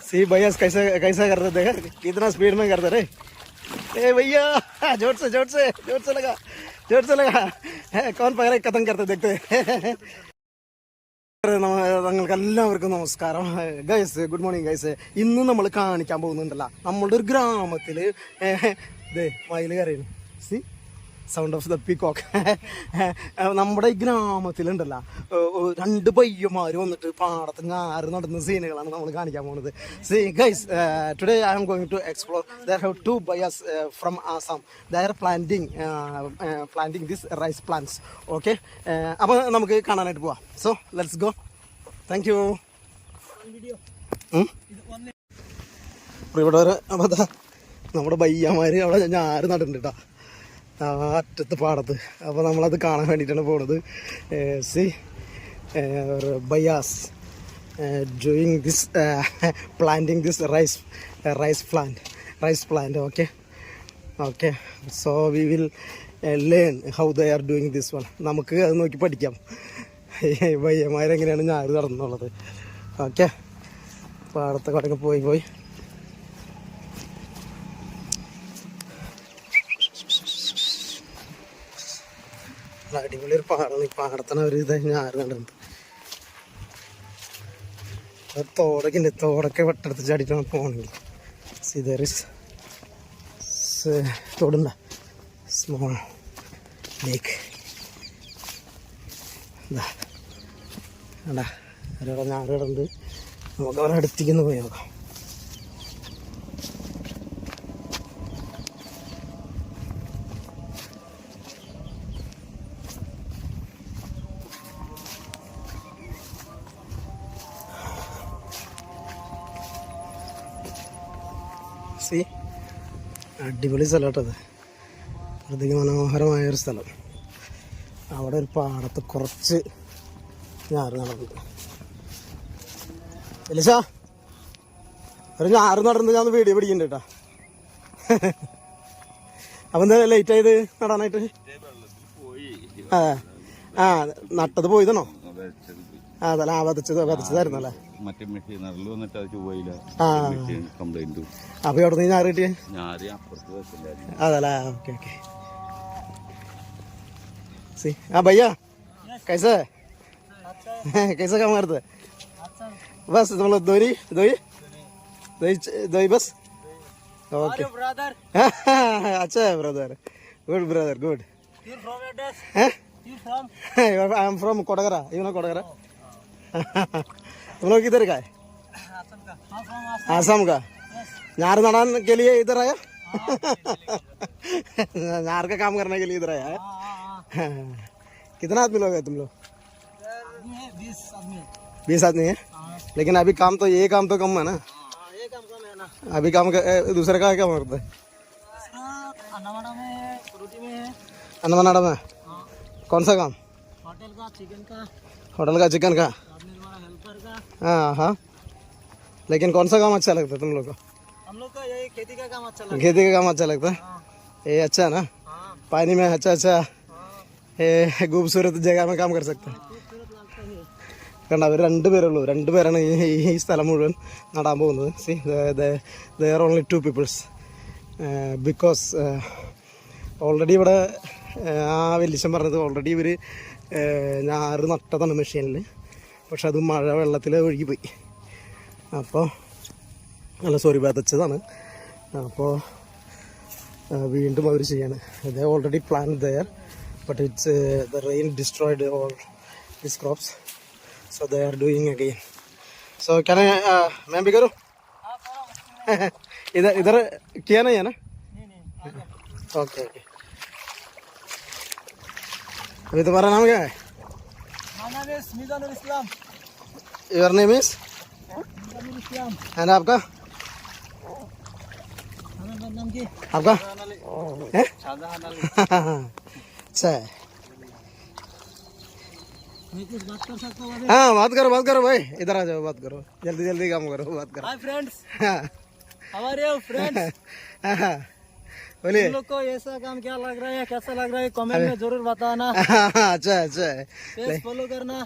सी भैया कैसे कैसा कर रहे थे, कितना स्पीड में करते रहे। ए भैया जोर से जोर से जोर से लगा, जोर से लगा। कौन पहले कथन करते देखते। എല്ലാവർക്കും നമസ്കാരം ഗൈസ്, ഗുഡ് മോർണിംഗ് ഗൈസ്. ഇന്ന് നമ്മൾ കാണിക്കാൻ പോകുന്നുണ്ടല്ലോ നമ്മളുടെ ഒരു ഗ്രാമത്തില് മയില് കരയുന്നു. C sound of the peacock. നമ്മുടെ ഈ ഗ്രാമത്തിലുണ്ടല്ലോ രണ്ട് പയ്യന്മാർ വന്നിട്ട് പാടത്ത് ഞാറ് നടുന്ന സീനുകളാണ് നമ്മൾ കാണിക്കാൻ പോകുന്നത്. See guys, today I am going to explore. There have two ബയേഴ്സ് from Assam. They're planting this rice plants. Okay, അപ്പോൾ നമുക്ക് കാണാനായിട്ട് പോവാം. So let's go. Thank you. ഇവിടെ അപ്പോൾ നമ്മുടെ ബയ്യന്മാർ അവിടെ ഞാറ് നടുന്നുണ്ട് കേട്ടോ, അറ്റത്ത് പാടത്ത്. അപ്പോൾ നമ്മളത് കാണാൻ വേണ്ടിയിട്ടാണ് പോകുന്നത്. സി ബയാസ് doing this planting this rice plant. Okay so we will learn how they are doing this one. നമുക്ക് അത് നോക്കി പഠിക്കാം ബയ്യന്മാരെങ്ങനെയാണ് ഞാറ് നടന്നുള്ളത്. ഓക്കെ, പാടത്ത് കടക്കെ പോയി അടിപൊളി ഒരു പാടമാണ്. ഈ പാടത്താണ് അവർ ഇത് ഞാറ് നടന്നത്. തോടൊക്കെ ഉണ്ട്, തോടൊക്കെ വെട്ടെടുത്ത് ചാടിയിട്ടാണ് പോകണമെങ്കിൽ. സിതറിസ് തോടുണ്ട സ്മോൾ ലേക്ക്. എന്താ അവരവിടെ ഞാറ് കിടന്നത്. നമുക്ക് അവരുടെ അടുത്തേക്കൊന്ന് പോയി നോക്കാം. സി അടിപൊളി സ്ഥലം കേട്ടത്, അധികം മനോഹരമായൊരു സ്ഥലം. അവിടെ ഒരു പാടത്ത് കുറച്ച് ഞാറ് നടന്നു. എലിശ ഒരു ഞാറ് നടന്നത് ഞാൻ വീഡിയോ പിടിക്കുന്നുണ്ട് കേട്ടോ. അപ്പം എന്താ ലേറ്റ് ആയത് നടാനായിട്ട്? ആ നട്ടത് പോയതാണോ? അതല്ല, വിതച്ചതായിരുന്നല്ലേ. അപ്പൊ എവിടെ നിന്ന് ഞാറ് കിട്ടിയ? അതല്ലേ, ഓക്കെ. भैया कैसा है? कैसा काम करते? बस मतलब दो बस. ओके अच्छा है brother, good brother, good. I am from Kodagara. You know Kodagara? तुम लोग किधर का है? आसाम का. नार नड़ान के लिए इधर आया? नार का काम करने के लिए इधर आया है. कितना आदमी लोग हैं तुम लोग? 20 आदमी है. लेकिन अभी काम तो ये काम तो कम है ना. ये काम कम है ना. अभी काम दूसरे का क्या करते हैं? अन्नमनाड़ा में कौन सा काम? होटल का चिकन का. हाँ. लेकिन कौन सा काम अच्छा लगता है तुम लोग को? हम लोग का यही खेती का काम अच्छा लगता है. खेती का काम अच्छा लगता है. ये अच्छा है ना, पानी में अच्छा खूबसूरत जगह में काम कर सकते हैं. കണ്ട അവർ രണ്ടുപേരാണ് ഈ സ്ഥലം മുഴുവൻ നടാൻ പോകുന്നത്. See they are only 2 peoples because already ഇവിടെ ആ വലിയച്ഛൻ പറഞ്ഞത് ഓൾറെഡി ഇവർ ഞാറ് നട്ടതാണ് മെഷീനിൽ. പക്ഷെ അത് മഴ വെള്ളത്തിൽ ഒഴുകിപ്പോയി. അപ്പോൾ വിതച്ചതാണ്. അപ്പോൾ വീണ്ടും അവർ ചെയ്യാണ്. They already plan there, but it's the rain destroyed all these crops, so they are doing again. So can I मैं भी करूँ? इधर किया नहीं है ना? नहीं. Okay. अभी तुम्हारा नाम क्या है? My name is Mizanul Islam. Your name is? Mizanul Islam. And आपका? आपका? अच्छा है. हाँ बात करो भाई, इधर आ जाओ, बात करो, जल्दी काम करो, बात करो. Hi friends, how are you friends? बोलिए. तुम लोग को ऐसा काम क्या लग रहा है, कैसा लग रहा है, कमेंट में जरूर बताना. अच्छा है, पेज फॉलो करना.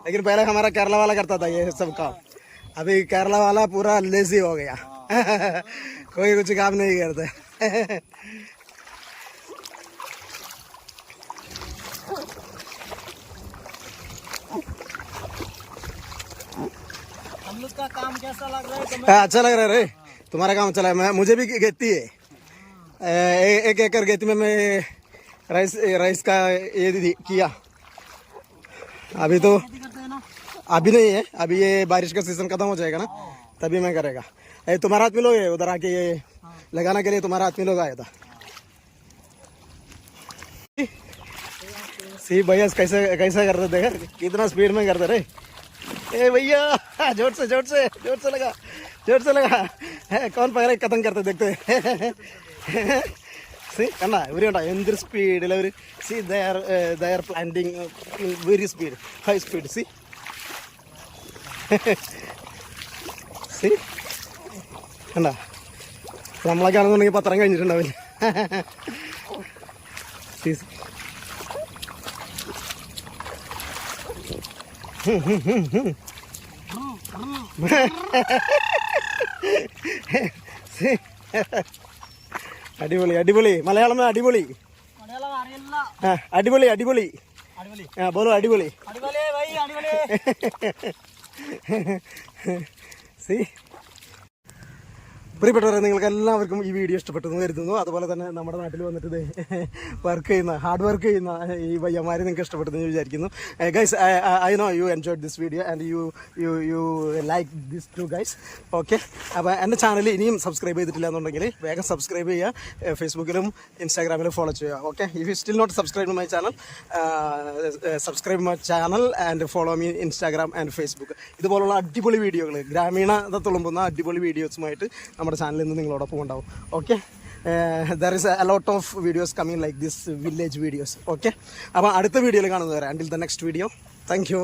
लेकिन पहले हमारा केरला वाला करता था ये सब काम. अभी केरला वाला पूरा लेजी हो गया कोई कुछ काम नहीं करते हम लोग का काम कैसा लग रहा है? अच्छा लग रहा है रे तुम्हारा काम चला है मुझे भी खेती है 1 एकड़ खेती में मैं राइस का ये किया अभी तो अभी नहीं है अभी ये बारिश का सीजन खत्म हो जाएगा ना तभी मैं करेगा तुम्हारा आदमी लोग है उधर आके ये लगाने के लिए तुम्हारा आदमी लोग आया था सी भैया कैसे कैसा कर रहे देखा कितना स्पीड में करते रहे ए भैया जोर से लगा है कौन पकड़े खत्म करते देखते सी कन्ना इवरुंडा എന്തൊരു സ്പീഡിൽ അവർ see they are planting very speed high speed see see കണ്ടാ നമ്മളൊക്കെ ആണെന്നുണ്ടെങ്കിൽ പത്രം കഴിഞ്ഞിട്ടുണ്ടാവില്ല അടിപൊളി അടിപൊളി മലയാളം അടിപൊളി അടിപൊളി അടിപൊളി ബോലോ അടിപൊളി സി പ്രിയപ്പെട്ടവരെ നിങ്ങൾക്ക് എല്ലാവർക്കും ഈ വീഡിയോ ഇഷ്ടപ്പെട്ടെന്ന് കരുതുന്നു അതുപോലെ തന്നെ നമ്മുടെ നാട്ടിൽ വന്നിട്ട് വർക്ക് ചെയ്യുന്ന ഹാർഡ് വർക്ക് ചെയ്യുന്ന ഈ പയ്യന്മാരെ നിങ്ങൾക്ക് ഇഷ്ടപ്പെട്ടെന്ന് വിചാരിക്കുന്നു guys I know you enjoyed this video and you like this too guys okay അപ്പോൾ എൻ്റെ ചാനൽ ഇനിയും സബ്സ്ക്രൈബ് ചെയ്തിട്ടില്ല എന്നുണ്ടെങ്കിൽ വേഗം സബ്സ്ക്രൈബ് ചെയ്യുക ഫേസ്ബുക്കിലും ഇൻസ്റ്റാഗ്രാമിലും ഫോളോ ചെയ്യുക okay if you still not subscribe my channel subscribe my channel and follow me Instagram and Facebook ഇതുപോലുള്ള അടിപൊളി വീഡിയോകൾ ഗ്രാമീണത തുളുമ്പുന്ന അടിപൊളി വീഡിയോസുമായിട്ട് നമ്മുടെ ചാനലിൽ നിന്ന് നിങ്ങളോടൊപ്പം ഉണ്ടാവും okay there is a lot of videos coming like this village videos okay അപ്പോൾ അടുത്ത വീഡിയോയിൽ കാണുന്നവരെ until the next video thank you